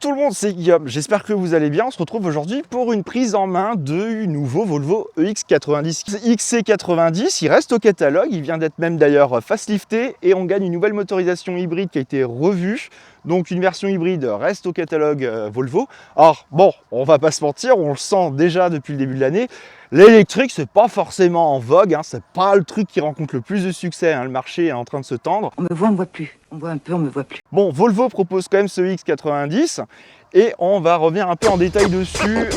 tout le monde, c'est Guillaume, j'espère que vous allez bien. On se retrouve aujourd'hui pour une prise en main du nouveau Volvo EX90. XC90, il reste au catalogue, il vient d'être même d'ailleurs facelifté et on gagne une nouvelle motorisation hybride qui a été revue. Donc une version hybride reste au catalogue Volvo. Alors bon, on va pas se mentir, on le sent déjà depuis le début de l'année. L'électrique, c'est pas forcément en vogue, hein, c'est pas le truc qui rencontre le plus de succès, hein, le marché est en train de se tendre. On me voit, on me voit plus. On voit un peu, on me voit plus. Bon, Volvo propose quand même ce X90 et on va revenir un peu en détail dessus.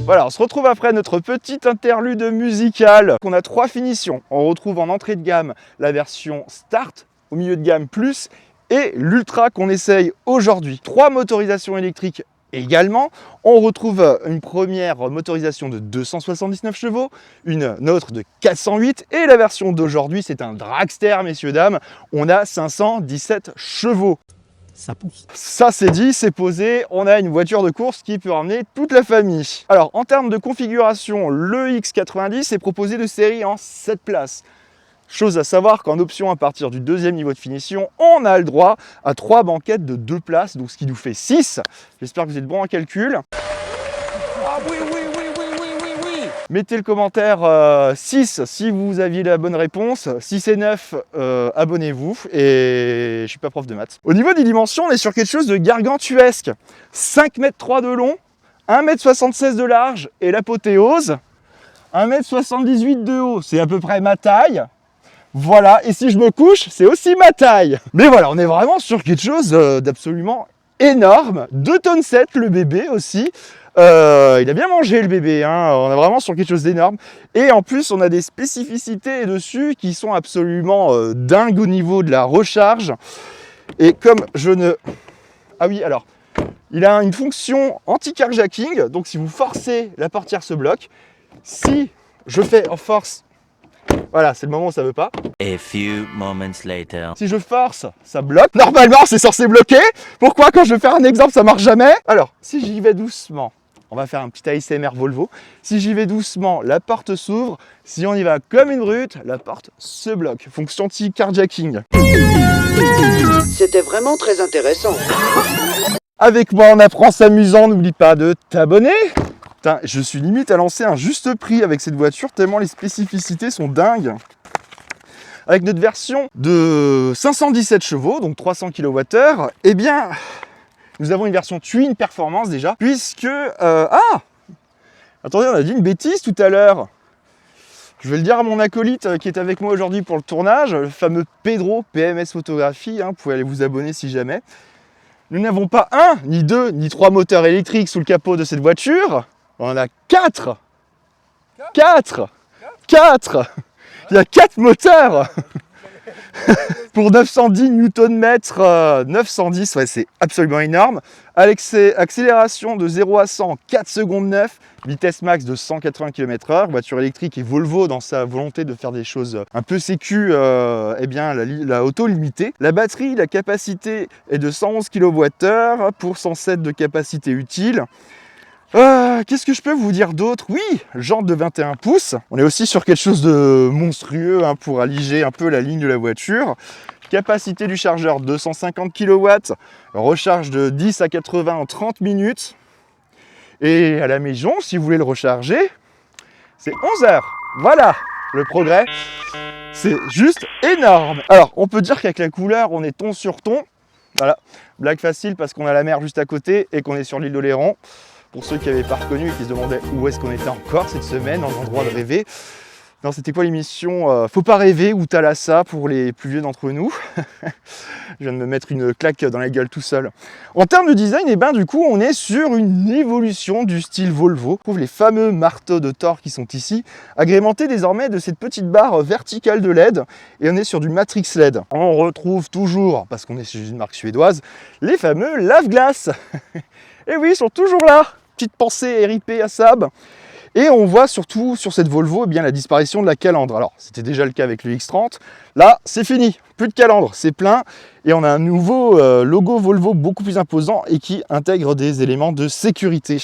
Voilà, on se retrouve après notre petite interlude musicale. On a trois finitions. On retrouve en entrée de gamme la version Start, au milieu de gamme Plus et l'Ultra qu'on essaye aujourd'hui. Trois motorisations électriques également. On retrouve une première motorisation de 279 chevaux, une autre de 408 et la version d'aujourd'hui, c'est un dragster, messieurs, dames. On a 517 chevaux. Ça pousse. Ça c'est dit, c'est posé, on a une voiture de course qui peut ramener toute la famille. Alors en termes de configuration, le X90 est proposé de série en 7 places. Chose à savoir qu'en option à partir du deuxième niveau de finition, on a le droit à 3 banquettes de 2 places, donc ce qui nous fait 6. J'espère que vous êtes bons en calcul. Ah oui. Mettez le commentaire 6 si vous aviez la bonne réponse. 6 et 9, abonnez-vous. Et je suis pas prof de maths. Au niveau des dimensions, on est sur quelque chose de gargantuesque. 5,3 m de long, 1,76 m de large et l'apothéose, 1,78 m de haut. C'est à peu près ma taille. Voilà, et si je me couche, c'est aussi ma taille. Mais voilà, on est vraiment sur quelque chose d'absolument énorme. 2,7 tonnes le bébé aussi. Il a bien mangé le bébé, hein. On est vraiment sur quelque chose d'énorme. Et en plus, on a des spécificités dessus qui sont absolument dingues au niveau de la recharge. Et comme je ne... Ah oui, alors, il a une fonction anti-carjacking. Donc si vous forcez, la portière se bloque. Si je fais en force... Voilà, c'est le moment où ça veut pas. A few moments later. Si je force, ça bloque. Normalement, c'est censé bloquer. Pourquoi, quand je vais faire un exemple, ça marche jamais? Alors, si j'y vais doucement, on va faire un petit ASMR Volvo. Si j'y vais doucement, la porte s'ouvre. Si on y va comme une brute, la porte se bloque. Fonction anti-carjacking. C'était vraiment très intéressant. Avec moi, on apprend s'amusant. N'oublie pas de t'abonner. Putain, je suis limite à lancer un juste prix avec cette voiture, tellement les spécificités sont dingues. Avec notre version de 517 chevaux, donc 300 kWh, eh bien, nous avons une version Twin Performance déjà, puisque... Attendez, on a dit une bêtise tout à l'heure. Je vais le dire à mon acolyte qui est avec moi aujourd'hui pour le tournage, le fameux Pedro, PMS Photographie, hein, vous pouvez aller vous abonner si jamais. Nous n'avons pas un, ni deux, ni trois moteurs électriques sous le capot de cette voiture. On en a 4. 4. Il y a 4 moteurs. Pour 910 Nm, 910, ouais, c'est absolument énorme. Accélération de 0 à 100 en 4 secondes 9, vitesse max de 180 km/h. Voiture électrique et Volvo, dans sa volonté de faire des choses un peu sécu, eh bien la auto limitée. La batterie, la capacité est de 111 kWh pour 107 de capacité utile. Qu'est-ce que je peux vous dire d'autre? Oui, jante de 21 pouces. On est aussi sur quelque chose de monstrueux, hein, pour alléger un peu la ligne de la voiture. Capacité du chargeur 250 kW, recharge de 10 à 80 en 30 minutes. Et à la maison, si vous voulez le recharger, c'est 11 heures. Voilà, le progrès. C'est juste énorme. Alors, on peut dire qu'avec la couleur, on est ton sur ton. Voilà, blague facile parce qu'on a la mer juste à côté et qu'on est sur l'île d'Oléron. Pour ceux qui n'avaient pas reconnu et qui se demandaient où est-ce qu'on était encore cette semaine, dans l'endroit de rêver. Non, c'était quoi l'émission Faut pas rêver ou Thalassa pour les plus vieux d'entre nous. Je viens de me mettre une claque dans la gueule tout seul. En termes de design, eh ben, du coup, on est sur une évolution du style Volvo. On trouve les fameux marteaux de Thor qui sont ici, agrémentés désormais de cette petite barre verticale de LED. Et on est sur du Matrix LED. On retrouve toujours, parce qu'on est chez une marque suédoise, les fameux lave-glaces. Et oui, ils sont toujours là. Petite pensée RIP à Saab. Et on voit surtout sur cette Volvo eh bien, la disparition de la calandre. Alors, c'était déjà le cas avec le X30. Là, c'est fini. Plus de calandre, c'est plein. Et on a un nouveau logo Volvo beaucoup plus imposant et qui intègre des éléments de sécurité.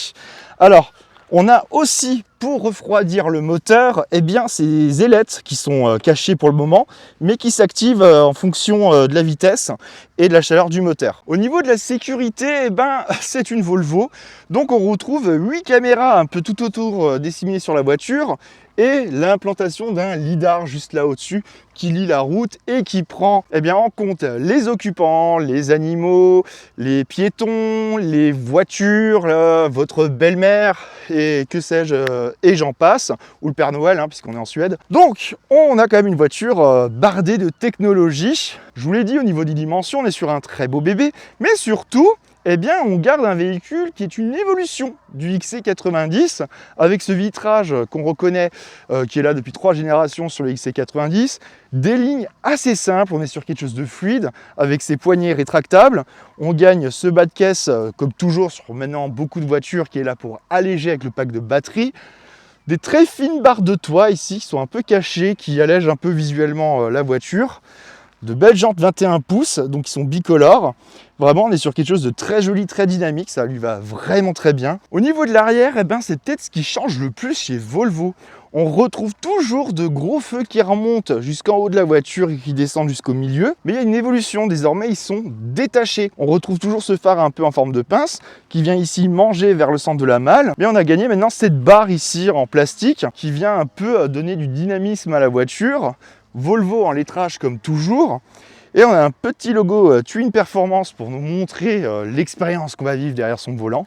Alors, on a aussi, pour refroidir le moteur, eh bien, ces ailettes qui sont cachées pour le moment, mais qui s'activent en fonction de la vitesse et de la chaleur du moteur. Au niveau de la sécurité, eh ben, c'est une Volvo. Donc on retrouve 8 caméras un peu tout autour disséminées sur la voiture et l'implantation d'un lidar juste là au-dessus qui lit la route et qui prend eh bien, en compte les occupants, les animaux, les piétons, les voitures, votre belle-mère et que sais-je, et j'en passe, ou le Père Noël, hein, puisqu'on est en Suède. Donc on a quand même une voiture bardée de technologie. Je vous l'ai dit, au niveau des dimensions, on est sur un très beau bébé, mais surtout, eh bien, on garde un véhicule qui est une évolution du XC90 avec ce vitrage qu'on reconnaît qui est là depuis 3 générations sur le XC90, des lignes assez simples, on est sur quelque chose de fluide avec ses poignées rétractables, on gagne ce bas de caisse comme toujours sur maintenant beaucoup de voitures qui est là pour alléger avec le pack de batterie, des très fines barres de toit ici qui sont un peu cachées, qui allègent un peu visuellement la voiture. De belles jantes 21 pouces, donc qui sont bicolores. Vraiment, on est sur quelque chose de très joli, très dynamique, ça lui va vraiment très bien. Au niveau de l'arrière, eh ben, c'est peut-être ce qui change le plus chez Volvo. On retrouve toujours de gros feux qui remontent jusqu'en haut de la voiture et qui descendent jusqu'au milieu. Mais il y a une évolution, désormais ils sont détachés. On retrouve toujours ce phare un peu en forme de pince qui vient ici manger vers le centre de la malle. Mais on a gagné maintenant cette barre ici en plastique qui vient un peu donner du dynamisme à la voiture. Volvo en lettrage comme toujours. Et on a un petit logo Twin Performance pour nous montrer l'expérience qu'on va vivre derrière son volant.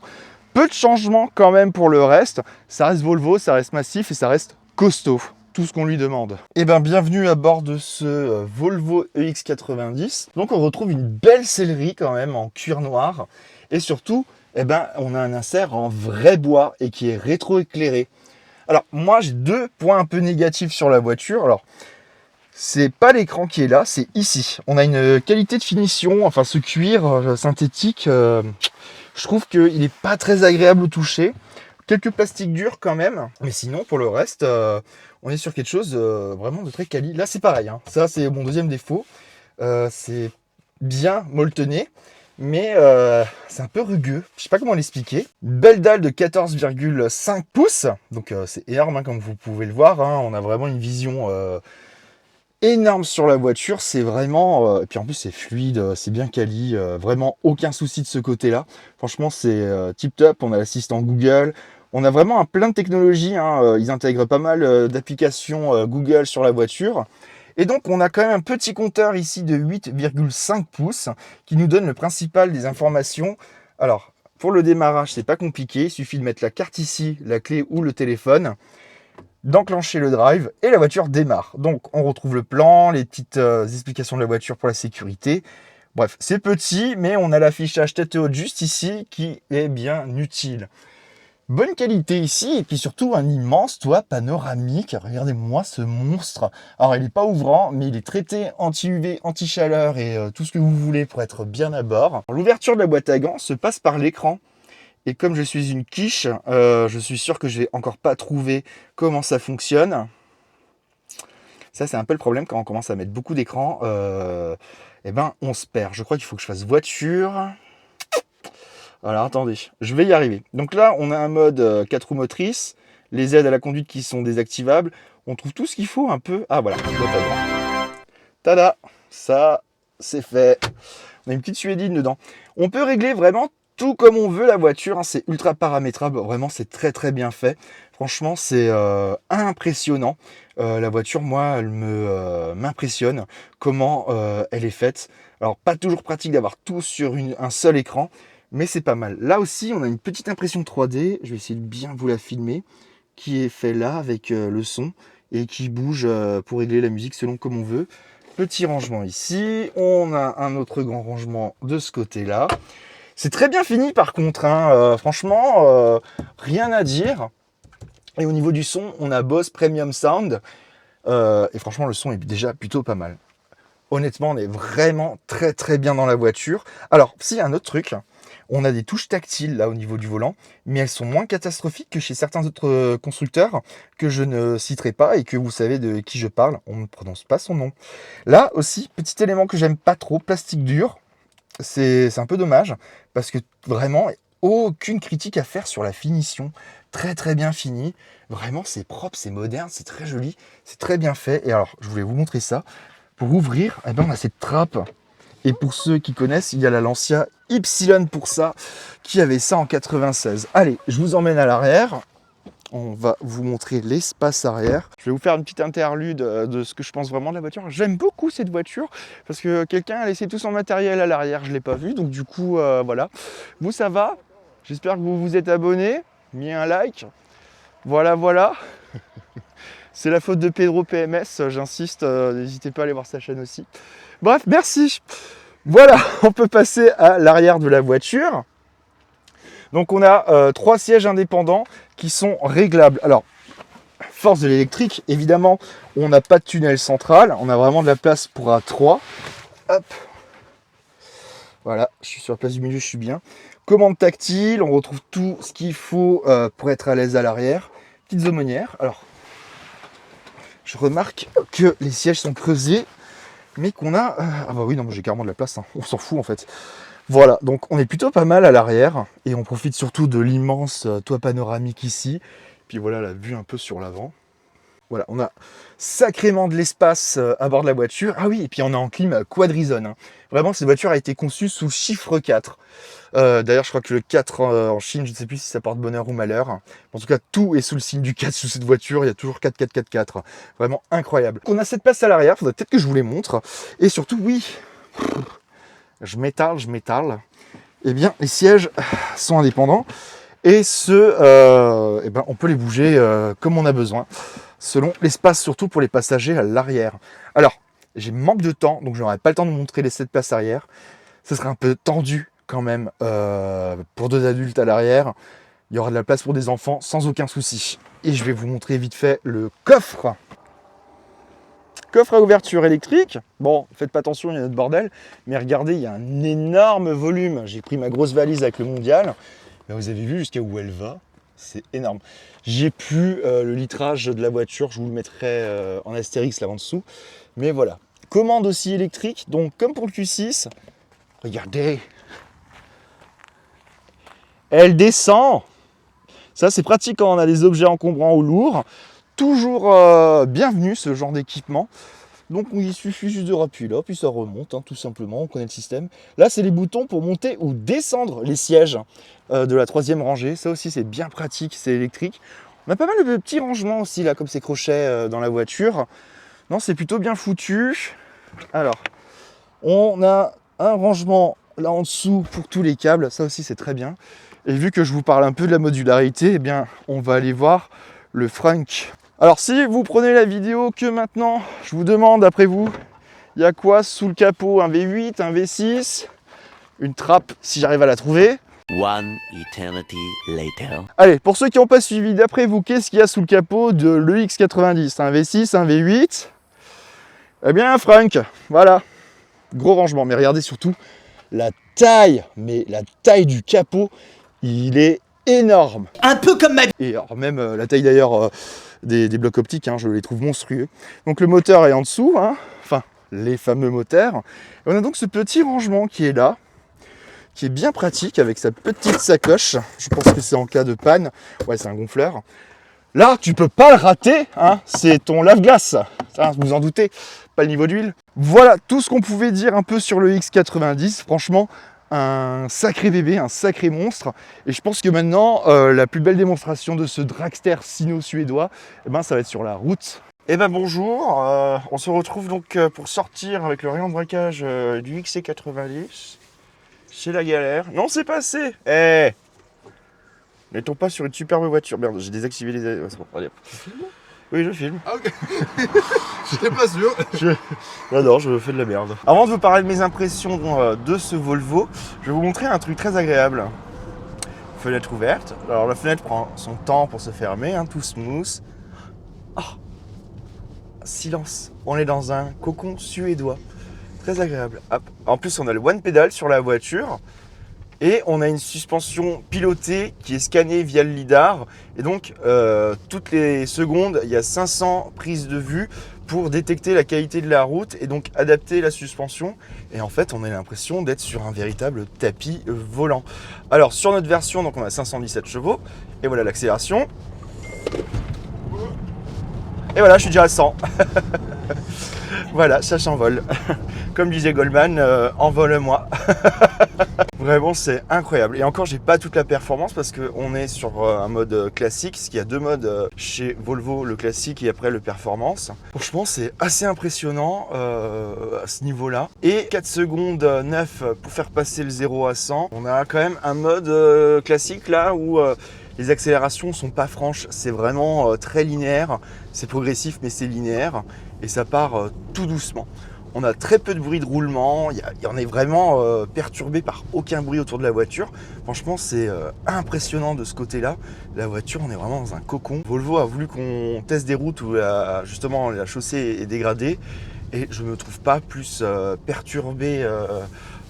Peu de changements quand même pour le reste. Ça reste Volvo, ça reste massif et ça reste costaud. Tout ce qu'on lui demande. Et bien bienvenue à bord de ce Volvo EX90. Donc on retrouve une belle sellerie quand même en cuir noir. Et surtout, eh ben, on a un insert en vrai bois et qui est rétroéclairé. Alors moi j'ai 2 points un peu négatifs sur la voiture. Alors c'est pas l'écran qui est là, c'est ici. On a une qualité de finition, enfin ce cuir synthétique, je trouve qu'il n'est pas très agréable au toucher. Quelques plastiques durs quand même, mais sinon pour le reste, on est sur quelque chose vraiment de très quali. Là c'est pareil, hein. Ça c'est mon deuxième défaut. C'est bien molletonné, mais c'est un peu rugueux. Je sais pas comment l'expliquer. Belle dalle de 14,5 pouces, donc c'est énorme hein, comme vous pouvez le voir. Hein. On a vraiment une vision énorme sur la voiture, c'est vraiment et puis en plus c'est fluide, c'est bien quali, vraiment aucun souci de ce côté là. Franchement c'est tip top. On a l'assistant Google, on a vraiment un plein de technologies hein. Ils intègrent pas mal d'applications Google sur la voiture et donc on a quand même un petit compteur ici de 8,5 pouces qui nous donne le principal des informations. Alors pour le démarrage c'est pas compliqué, il suffit de mettre la carte ici, la clé ou le téléphone, d'enclencher le drive et la voiture démarre. Donc on retrouve le plan, les petites explications de la voiture pour la sécurité. Bref, c'est petit, mais on a l'affichage tête haute juste ici qui est bien utile. Bonne qualité ici, et puis surtout un immense toit panoramique. Regardez-moi ce monstre. Alors il n'est pas ouvrant, mais il est traité anti-UV, anti-chaleur et tout ce que vous voulez pour être bien à bord. L'ouverture de la boîte à gants se passe par l'écran. Et comme je suis une quiche, je suis sûr que je vais encore pas trouver comment ça fonctionne. Ça, c'est un peu le problème quand on commence à mettre beaucoup d'écrans. Eh ben, on se perd. Je crois qu'il faut que je fasse voiture. Alors, attendez, je vais y arriver. Donc là, on a un mode 4 roues motrices, les aides à la conduite qui sont désactivables. On trouve tout ce qu'il faut un peu. Ah, voilà, boîte à gants. Tada, ça, c'est fait. On a une petite suédine dedans. On peut régler vraiment tout comme on veut la voiture, hein, c'est ultra paramétrable, vraiment c'est très très bien fait. Franchement c'est impressionnant. La voiture, moi, elle m'impressionne comment elle est faite. Alors pas toujours pratique d'avoir tout sur un seul écran, mais c'est pas mal. Là aussi on a une petite impression 3D, je vais essayer de bien vous la filmer, qui est fait là avec le son. et qui bouge pour régler la musique selon comme on veut. Petit rangement ici, on a un autre grand rangement de ce côté-là. C'est très bien fini par contre, hein. Franchement, rien à dire. Et au niveau du son, on a Bose Premium Sound. Et franchement, le son est déjà plutôt pas mal. Honnêtement, on est vraiment très très bien dans la voiture. Alors, si, un autre truc, on a des touches tactiles là au niveau du volant, mais elles sont moins catastrophiques que chez certains autres constructeurs que je ne citerai pas et que vous savez de qui je parle, on ne prononce pas son nom. Là aussi, petit élément que j'aime pas trop, plastique dur, c'est un peu dommage parce que vraiment, aucune critique à faire sur la finition. Très très bien fini, vraiment c'est propre, c'est moderne, c'est très joli, c'est très bien fait. Et alors, je voulais vous montrer ça. Pour ouvrir, eh ben, on a cette trappe. Et pour ceux qui connaissent, il y a la Lancia Y pour ça, qui avait ça en 96. Allez, je vous emmène à l'arrière. On va vous montrer l'espace arrière. Je vais vous faire une petite interlude de ce que je pense vraiment de la voiture. J'aime beaucoup cette voiture parce que quelqu'un a laissé tout son matériel à l'arrière. Je ne l'ai pas vu, donc du coup, voilà. Vous, ça va? J'espère que vous vous êtes abonné, mis un like. Voilà, voilà. C'est la faute de Pedro PMS, j'insiste, n'hésitez pas à aller voir sa chaîne aussi. Bref, merci. Voilà, on peut passer à l'arrière de la voiture. Donc on a 3 sièges indépendants qui sont réglables. Alors, force de l'électrique, évidemment, on n'a pas de tunnel central, on a vraiment de la place pour A3. Hop. Voilà, je suis sur la place du milieu, je suis bien. Commande tactile, on retrouve tout ce qu'il faut pour être à l'aise à l'arrière. Petites aumônières. Alors, je remarque que les sièges sont creusés, mais qu'on a... Ah bah oui, non, j'ai carrément de la place, hein. On s'en fout en fait. Voilà, donc on est plutôt pas mal à l'arrière, et on profite surtout de l'immense toit panoramique ici. Puis voilà la vue un peu sur l'avant. Voilà, on a sacrément de l'espace à bord de la voiture. Ah oui, et puis on est en clim quadrizone, hein. Vraiment, cette voiture a été conçue sous chiffre 4. D'ailleurs, je crois que le 4 en Chine, je ne sais plus si ça porte bonheur ou malheur. En tout cas, tout est sous le signe du 4 sous cette voiture. Il y a toujours 4, 4, 4, 4. Vraiment incroyable. On a cette place à l'arrière. Il faudrait peut-être que je vous les montre. Et surtout, oui, je m'étale. Eh bien, les sièges sont indépendants. Et eh ben, on peut les bouger comme on a besoin, selon l'espace, surtout pour les passagers à l'arrière. Alors, j'ai manque de temps, donc je n'aurai pas le temps de vous montrer les 7 places arrière. Ce serait un peu tendu quand même pour 2 adultes à l'arrière. Il y aura de la place pour des enfants sans aucun souci. Et je vais vous montrer vite fait le coffre. Coffre à ouverture électrique. Bon, faites pas attention, il y a notre bordel. Mais regardez, il y a un énorme volume. J'ai pris ma grosse valise avec le mondial. Mais vous avez vu jusqu'à où elle va. C'est énorme. J'ai plus le litrage de la voiture. Je vous le mettrai en astérix là en dessous. Mais voilà. Commande aussi électrique. Donc, comme pour le Q6, regardez. Elle descend. Ça, c'est pratique quand on a des objets encombrants ou lourds. Toujours bienvenu ce genre d'équipement. Donc il suffit juste de rappuyer là, puis ça remonte, hein, tout simplement, on connaît le système. Là, c'est les boutons pour monter ou descendre les sièges de la 3e rangée. Ça aussi, c'est bien pratique, c'est électrique. On a pas mal de petits rangements aussi, là, comme ces crochets dans la voiture. Non, c'est plutôt bien foutu. Alors, on a un rangement là en dessous pour tous les câbles. Ça aussi, c'est très bien. Et vu que je vous parle un peu de la modularité, eh bien, on va aller voir le frunk. Alors si vous prenez la vidéo que maintenant, je vous demande après vous, il y a quoi sous le capot? Un V8, un V6, une trappe si j'arrive à la trouver. One eternity later. Allez, pour ceux qui n'ont pas suivi, d'après vous, qu'est-ce qu'il y a sous le capot de l'EX90? Un V6, un V8? Eh bien un frunk, voilà. Gros rangement, mais regardez surtout la taille, mais la taille du capot, il est énorme. Un peu comme ma... Et alors même la taille d'ailleurs des blocs optiques, hein, je les trouve monstrueux. Donc le moteur est en dessous, hein, enfin les fameux moteurs. Et on a donc ce petit rangement qui est là, qui est bien pratique avec sa petite sacoche. Je pense que c'est en cas de panne. Ouais, c'est un gonfleur. Là, tu peux pas le rater, hein, c'est ton lave-glace. Hein, vous en doutez, pas le niveau d'huile. Voilà tout ce qu'on pouvait dire un peu sur le X90. Franchement, un sacré bébé, un sacré monstre. Et je pense que maintenant, la plus belle démonstration de ce dragster sino-suédois, eh ben, ça va être sur la route. Eh ben bonjour, on se retrouve donc pour sortir avec le rayon de braquage du XC90. C'est la galère. Non, c'est pas assez. Eh, mettons pas sur une superbe voiture. Merde, j'ai désactivé les... Ouais, c'est bon, allez. Oui, Oui, je filme. Ah ok. J'étais pas sûr. Non, je fais de la merde. Avant de vous parler de mes impressions de ce Volvo, je vais vous montrer un truc très agréable. Fenêtre ouverte. Alors la fenêtre prend son temps pour se fermer, hein, tout smooth. Oh, silence. On est dans un cocon suédois. Très agréable. Hop. En plus, on a le one pedal sur la voiture. Et on a une suspension pilotée qui est scannée via le lidar. Et donc, toutes les secondes, il y a 500 prises de vue pour détecter la qualité de la route et donc adapter la suspension. Et en fait, on a l'impression d'être sur un véritable tapis volant. Alors, sur notre version, donc on a 517 chevaux. Et voilà l'accélération. Et voilà, je suis déjà à 100. Voilà, ça s'envole. Comme disait Goldman, envole-moi. Vraiment, c'est incroyable. Et encore, j'ai pas toute la performance parce qu'on est sur un mode classique. Parce qu'il y a deux modes chez Volvo, le classique et après le performance. Franchement, c'est assez impressionnant à ce niveau-là. Et 4 secondes 9 pour faire passer le 0 à 100. On a quand même un mode classique là où les accélérations sont pas franches. C'est vraiment très linéaire. C'est progressif, mais c'est linéaire. Et ça part tout doucement. On a très peu de bruit de roulement, on est vraiment perturbé par aucun bruit autour de la voiture. Franchement, c'est impressionnant de ce côté-là. La voiture, on est vraiment dans un cocon. Volvo a voulu qu'on teste des routes où justement la chaussée est dégradée et je ne me trouve pas plus perturbé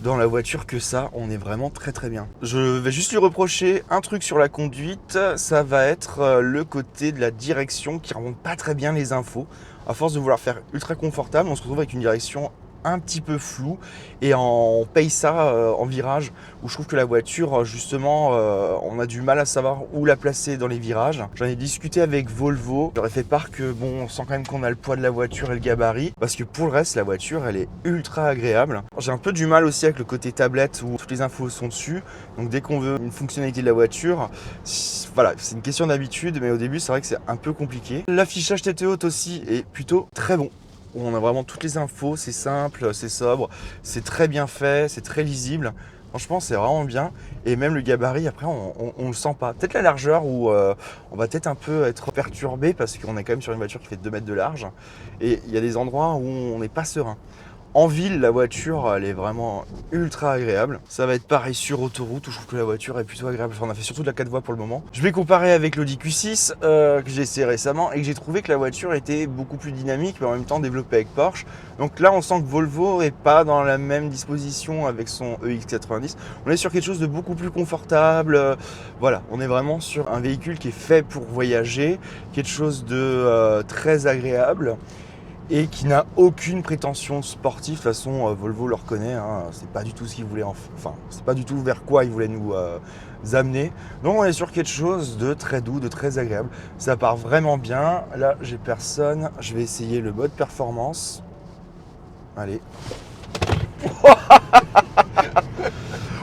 dans la voiture que ça. On est vraiment très très bien. Je vais juste lui reprocher un truc sur la conduite, ça va être le côté de la direction qui ne remonte pas très bien les infos. À force de vouloir faire ultra confortable, on se retrouve avec une direction un petit peu floue et on paye ça en virage où je trouve que la voiture justement on a du mal à savoir où la placer dans les virages. J'en ai discuté avec Volvo, j'aurais fait part que bon, on sent quand même qu'on a le poids de la voiture et le gabarit parce que pour le reste la voiture elle est ultra agréable. J'ai un peu du mal aussi avec le côté tablette où toutes les infos sont dessus, donc dès qu'on veut une fonctionnalité de la voiture, voilà, c'est une question d'habitude, mais au début c'est vrai que c'est un peu compliqué. L'affichage tête haute aussi est plutôt très bon. On a vraiment toutes les infos, c'est simple, c'est sobre, c'est très bien fait, c'est très lisible. Franchement, c'est vraiment bien. Et même le gabarit, après, on le sent pas. Peut-être la largeur où on va peut-être un peu être perturbé parce qu'on est quand même sur une voiture qui fait 2 mètres de large. Et il y a des endroits où on n'est pas serein. En ville, la voiture, elle est vraiment ultra agréable. Ça va être pareil sur autoroute où je trouve que la voiture est plutôt agréable. Enfin, on a fait surtout de la 4 voies pour le moment. Je vais comparer avec l'Audi Q6 que j'ai essayé récemment et que j'ai trouvé que la voiture était beaucoup plus dynamique mais en même temps développée avec Porsche. Donc là, on sent que Volvo n'est pas dans la même disposition avec son EX90. On est sur quelque chose de beaucoup plus confortable. Voilà, on est vraiment sur un véhicule qui est fait pour voyager, quelque chose de très agréable. Et qui n'a aucune prétention sportive. De toute façon, Volvo le reconnaît, hein, c'est pas du tout ce qu'il voulait, enfin, c'est pas du tout vers quoi il voulait nous amener. Donc on est sur quelque chose de très doux, de très agréable. Ça part vraiment bien. Là, j'ai personne. Je vais essayer le mode performance. Allez.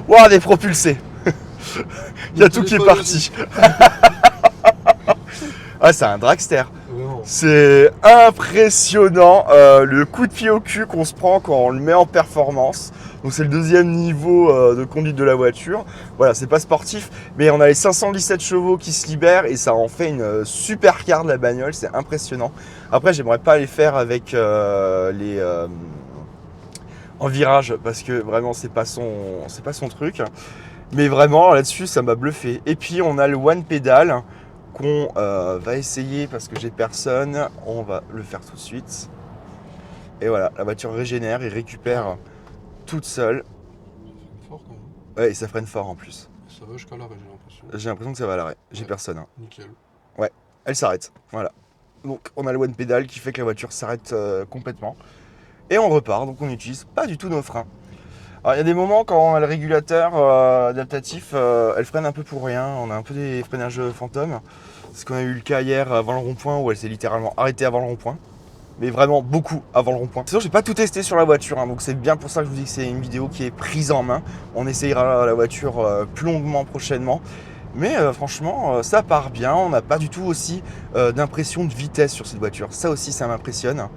Waouh, des propulsés. Il y a tout qui est parti. Ah, c'est un dragster. C'est impressionnant le coup de pied au cul qu'on se prend quand on le met en performance. Donc c'est le deuxième niveau de conduite de la voiture. Voilà, c'est pas sportif, mais on a les 517 chevaux qui se libèrent et ça en fait une super car de la bagnole, c'est impressionnant. Après, j'aimerais pas les faire avec en virage parce que vraiment c'est pas son truc. Mais vraiment là-dessus, ça m'a bluffé. Et puis on a le one pedal qu'on va essayer parce que j'ai personne. On va le faire tout de suite. Et voilà, la voiture régénère et récupère toute seule. Fort quand même. Ouais, et ça freine fort en plus. Ça va jusqu'à l'arrêt, j'ai l'impression. J'ai l'impression que ça va à l'arrêt. J'ai Ouais. personne. Hein. Nickel. Ouais, elle s'arrête. Voilà. Donc on a le one pedal qui fait que la voiture s'arrête complètement. Et on repart, donc on n'utilise pas du tout nos freins. Alors il y a des moments quand on a le régulateur adaptatif, elle freine un peu pour rien. On a un peu des freinages fantômes. Parce qu'on a eu le cas hier avant le rond-point où elle s'est littéralement arrêtée avant le rond-point. Mais vraiment beaucoup avant le rond-point. Sinon, j'ai pas tout testé sur la voiture, hein, donc c'est bien pour ça que je vous dis que c'est une vidéo qui est prise en main. On essayera la voiture plus longuement prochainement. Mais franchement, ça part bien. On n'a pas du tout aussi d'impression de vitesse sur cette voiture. Ça aussi, ça m'impressionne.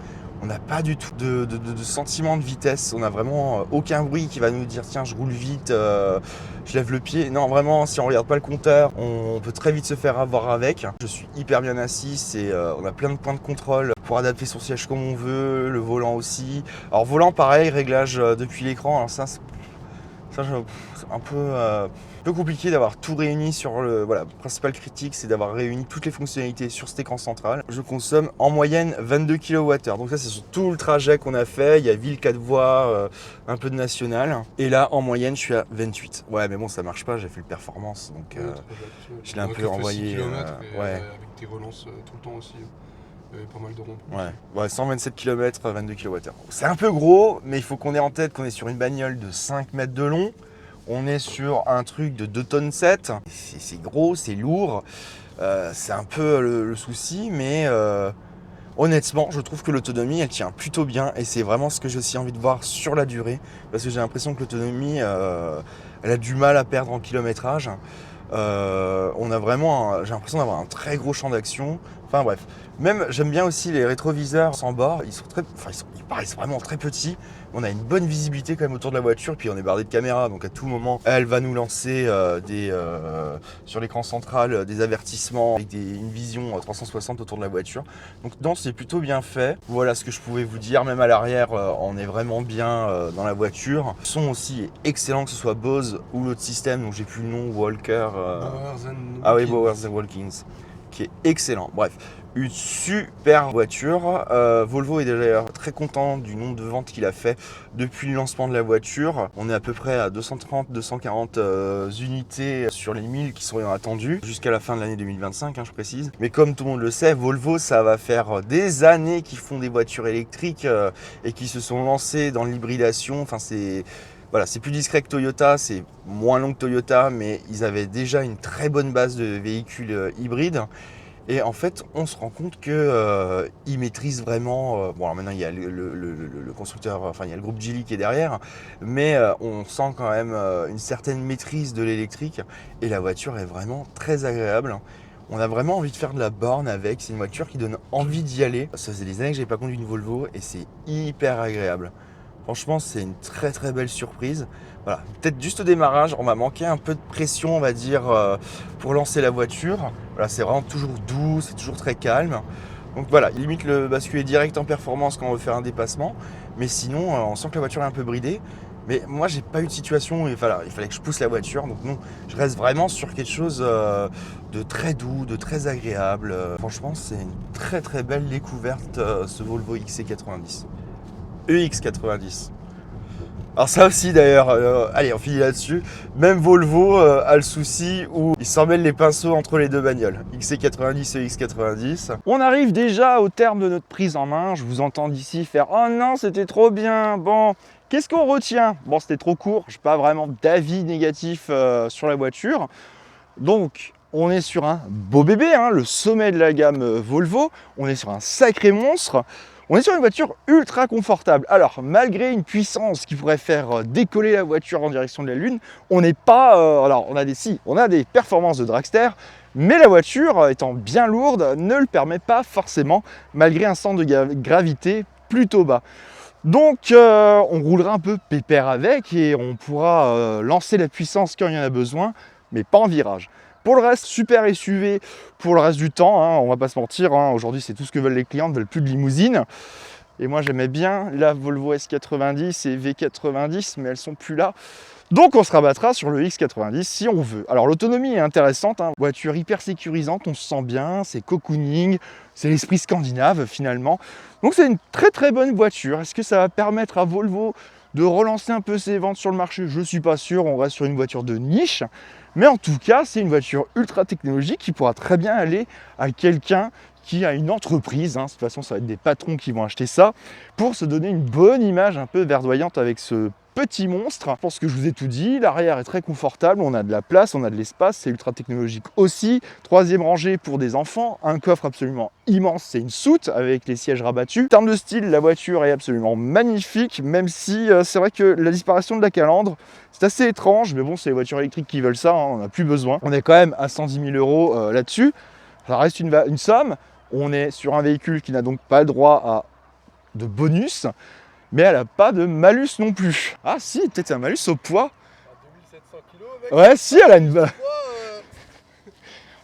On n'a pas du tout de sentiment de vitesse. On n'a vraiment aucun bruit qui va nous dire tiens, je roule vite, je lève le pied. Non, vraiment, si on regarde pas le compteur, on peut très vite se faire avoir avec. Je suis hyper bien assis et on a plein de points de contrôle pour adapter son siège comme on veut, le volant aussi. Alors volant pareil, réglage depuis l'écran. Alors ça c'est un peu compliqué d'avoir tout réuni sur le principal critique, c'est d'avoir réuni toutes les fonctionnalités sur cet écran central. Je consomme en moyenne 22 kWh. Donc ça c'est sur tout le trajet qu'on a fait. Il y a ville 4 voies, un peu de national. Et là en moyenne je suis à 28. Ouais mais bon ça marche pas, j'ai fait le performance donc je l'ai un peu envoyé. Avec tes relances tout le temps aussi. Il y avait pas mal de ronds. Ouais, 127 km, 22 kWh. C'est un peu gros, mais il faut qu'on ait en tête qu'on est sur une bagnole de 5 mètres de long. On est sur un truc de 2 tonnes 7. C'est gros, c'est lourd. C'est un peu le souci, mais honnêtement, je trouve que l'autonomie, elle tient plutôt bien. Et c'est vraiment ce que j'ai aussi envie de voir sur la durée. Parce que j'ai l'impression que l'autonomie, elle a du mal à perdre en kilométrage. On a vraiment, j'ai l'impression d'avoir un très gros champ d'action. Enfin bref, même j'aime bien aussi les rétroviseurs sans bord. Ils paraissent vraiment très petits. On a une bonne visibilité quand même autour de la voiture. Puis on est bardé de caméras, donc à tout moment, elle va nous lancer sur l'écran central des avertissements avec une vision 360 autour de la voiture. Donc non, c'est plutôt bien fait. Voilà ce que je pouvais vous dire. Même à l'arrière, on est vraiment bien dans la voiture. Le son aussi est excellent, que ce soit Bose ou l'autre système, donc j'ai plus le nom, Walker. Bowers & Wilkins, qui est excellent. Bref, une super voiture. Volvo est d'ailleurs très content du nombre de ventes qu'il a fait depuis le lancement de la voiture. On est à peu près à 230-240 unités sur les 1000 qui sont attendues jusqu'à la fin de l'année 2025, je précise. Mais comme tout le monde le sait, Volvo, ça va faire des années qu'ils font des voitures électriques et qui se sont lancés dans l'hybridation. Enfin, c'est plus discret que Toyota, c'est moins long que Toyota, mais ils avaient déjà une très bonne base de véhicules hybrides. Et en fait, on se rend compte qu'ils maîtrisent vraiment. Bon, alors maintenant, il y a le constructeur, il y a le groupe Geely qui est derrière, mais on sent quand même une certaine maîtrise de l'électrique. Et la voiture est vraiment très agréable. On a vraiment envie de faire de la borne avec. C'est une voiture qui donne envie d'y aller. Ça faisait des années que je n'avais pas conduit une Volvo et c'est hyper agréable. Franchement, c'est une très très belle surprise. Voilà, peut-être juste au démarrage, on va manquer un peu de pression, on va dire, pour lancer la voiture. Voilà, c'est vraiment toujours doux, c'est toujours très calme. Donc voilà, limite le basculer direct en performance quand on veut faire un dépassement. Mais sinon, on sent que la voiture est un peu bridée. Mais moi, j'ai pas eu de situation où il fallait que je pousse la voiture. Donc non, je reste vraiment sur quelque chose de très doux, de très agréable. Franchement, c'est une très très belle découverte, ce Volvo XC90. EX90. Alors ça aussi d'ailleurs, allez on finit là-dessus, même Volvo a le souci où il s'en mêle les pinceaux entre les deux bagnoles, XC90 et EX90. On arrive déjà au terme de notre prise en main, je vous entends d'ici faire « Oh non, c'était trop bien !» Bon, qu'est-ce qu'on retient? Bon, c'était trop court, je n'ai pas vraiment d'avis négatif sur la voiture. Donc, on est sur un beau bébé, le sommet de la gamme Volvo, on est sur un sacré monstre. On est sur une voiture ultra confortable. Alors, malgré une puissance qui pourrait faire décoller la voiture en direction de la Lune, on n'est pas... alors, on a des performances de dragster, mais la voiture, étant bien lourde, ne le permet pas forcément, malgré un centre de gravité plutôt bas. Donc, on roulera un peu pépère avec et on pourra lancer la puissance quand il y en a besoin, mais pas en virage. Pour le reste, super SUV pour le reste du temps, on va pas se mentir, aujourd'hui c'est tout ce que veulent les clients, ne veulent plus de limousine. Et moi j'aimais bien la Volvo S90 et V90, mais elles sont plus là. Donc on se rabattra sur le X90 si on veut. Alors l'autonomie est intéressante, voiture hyper sécurisante, on se sent bien, c'est cocooning, c'est l'esprit scandinave finalement. Donc c'est une très très bonne voiture. Est-ce que ça va permettre à Volvo de relancer un peu ses ventes sur le marché? Je ne suis pas sûr, on reste sur une voiture de niche. Mais en tout cas, c'est une voiture ultra technologique qui pourra très bien aller à quelqu'un qui a une entreprise. De toute façon, ça va être des patrons qui vont acheter ça pour se donner une bonne image un peu verdoyante avec ce petit monstre. Je pense que je vous ai tout dit, l'arrière est très confortable, on a de la place, on a de l'espace, c'est ultra technologique aussi. Troisième rangée pour des enfants, un coffre absolument immense, c'est une soute avec les sièges rabattus. En termes de style, la voiture est absolument magnifique, même si c'est vrai que la disparition de la calandre, c'est assez étrange, mais bon, c'est les voitures électriques qui veulent ça, on n'a plus besoin. On est quand même à 110 000 € là-dessus, ça reste une somme. On est sur un véhicule qui n'a donc pas le droit à de bonus, mais elle n'a pas de malus non plus. Ah si, peut-être un malus au poids. 2700 kilos, mec. Ouais, si, elle a une...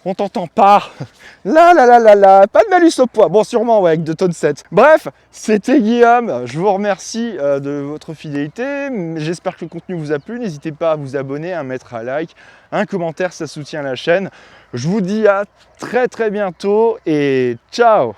On t'entend pas. Là, pas de malus au poids. Bon, sûrement, ouais, avec 2 tonnes 7. Bref, c'était Guillaume. Je vous remercie de votre fidélité. J'espère que le contenu vous a plu. N'hésitez pas à vous abonner, à mettre un like, un commentaire, ça soutient la chaîne. Je vous dis à très bientôt et ciao.